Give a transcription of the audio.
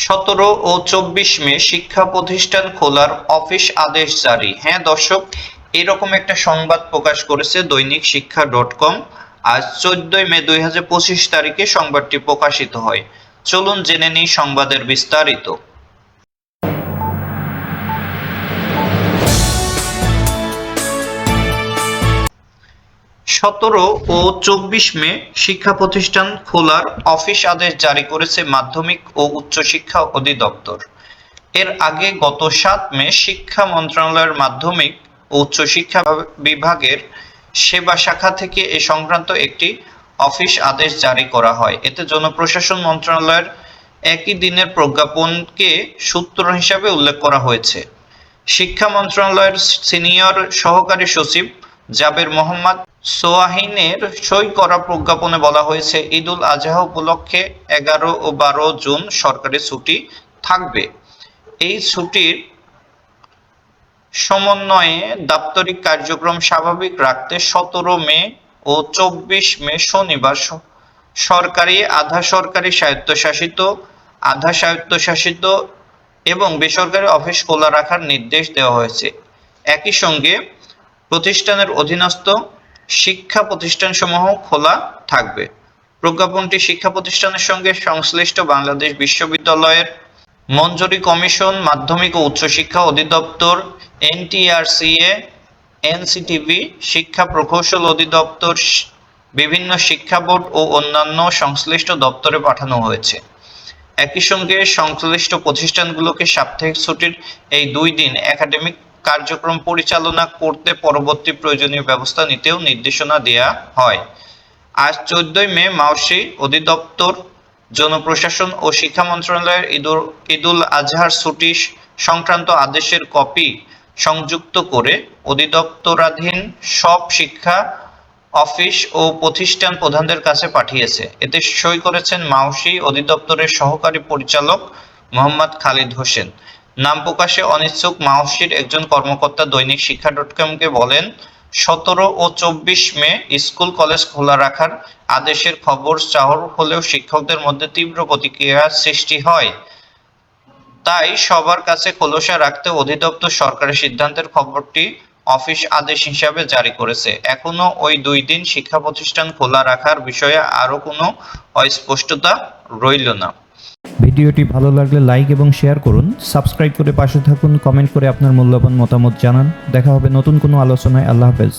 17 ও 24 মে শিক্ষা প্রতিষ্ঠান খোলার অফিস আদেশ জারি। হ্যাঁ দর্শক, এরকম একটা সংবাদ প্রকাশ করেছে দৈনিক শিক্ষা.com। আজ 14 মে 2025 তারিখে সংবাদটি প্রকাশিত হয়। চলুন জেনে নিই সংবাদের বিস্তারিত। 17 ও 24 মে শিক্ষা প্রতিষ্ঠান খোলার অফিস আদেশ জারি করেছে মাধ্যমিক ও উচ্চশিক্ষা অধিদপ্তর। এর আগে গত 7 মে শিক্ষা মন্ত্রণালয়ের মাধ্যমিক ও উচ্চশিক্ষা বিভাগের সেবা শাখা থেকে এ সংক্রান্ত একটি অফিস আদেশ জারি করা হয়। এতে জনপ্রশাসন মন্ত্রণালয়ের একই দিনের প্রজ্ঞাপনকে সূত্র হিসাবে উল্লেখ করা হয়েছে। শিক্ষা মন্ত্রণালয়ের সিনিয়র সহকারী সচিব জাবের মোহাম্মদ সোয়াহিনের সই করা প্রজ্ঞাপনে বলা হয়েছে, ঈদুল আজহা উপলক্ষে 11 ও 12 জুন সরকারি ছুটি থাকবে। এই ছুটির সমন্বয়ে দাপ্তরিক কার্যক্রম স্বাভাবিক রাখতে 17 মে ও 24 মে শনিবার সরকারি, আধা সরকারি, স্বায়ত্তশাসিত, আধা স্বায়ত্তশাসিত এবং বেসরকারি অফিস খোলা রাখার নির্দেশ দেওয়া হয়েছে। একই সঙ্গে প্রতিষ্ঠানের অধীনস্থ শিক্ষা প্রতিষ্ঠানসমূহ খোলা থাকবে। প্রজ্ঞাপনটি শিক্ষা প্রতিষ্ঠানের সঙ্গে সংশ্লিষ্ট বাংলাদেশ বিশ্ববিদ্যালয়ের মঞ্জুরি কমিশন, মাধ্যমিক ও উচ্চশিক্ষা অধিদপ্তর, এনটিআরসিএ, এনসিটিভি, শিক্ষা প্রকৌশল অধিদপ্তর, বিভিন্ন শিক্ষা বোর্ড ও অন্যান্য সংশ্লিষ্ট দপ্তরে পাঠানো হয়েছে। একই সঙ্গে সংশ্লিষ্ট প্রতিষ্ঠানগুলোকে সাপ্তাহিক ছুটির এই 2 দিন একাডেমিক কার্যক্রম পরিচালনা করতে পরবর্তী প্রয়োজনীয় ব্যবস্থা নিতেও নির্দেশনা দেওয়া হয়। আজ 14 মে মাওসী অধিদপ্তর জনপ্রশাসন ও শিক্ষা মন্ত্রণালয়ের ঈদুল আজহার ছুটি সংক্রান্ত আদেশের কপি সংযুক্ত করে অধিদপ্তরাধীন সব শিক্ষা অফিস ও প্রতিষ্ঠান প্রধানদের কাছে পাঠিয়েছে। এতে সই করেছেন মাওসী অধিদপ্তরের সহকারী পরিচালক মোহাম্মদ খালিদ হোসেন। নাম প্রকাশে অনিচ্ছুক মাওসীর একজন কর্মকর্তা দৈনিক শিক্ষা.com-কে বলেন, 17 ও 24 মে স্কুল কলেজ খোলা রাখার আদেশের খবর চাউর হলেও শিক্ষকদের মধ্যে তীব্র প্রতিক্রিয়ার সৃষ্টি হয়। তাই সবার কাছে খোলসা রাখতে অধিদপ্তর সরকারি সিদ্ধান্তের খবরটি অফিস আদেশ হিসাবে জারি করেছে। এখনো ওই 2 দিন শিক্ষা প্রতিষ্ঠান খোলা রাখার বিষয়ে আরো কোনো অস্পষ্টতা রইল না। ভিডিওটি ভালো লাগলে লাইক এবং শেয়ার করুন, সাবস্ক্রাইব করে পাশে থাকুন, কমেন্ট করে আপনার মূল্যবান মতামত জানান। দেখা হবে নতুন কোনো আলোচনায়। আল্লাহ হাফেজ।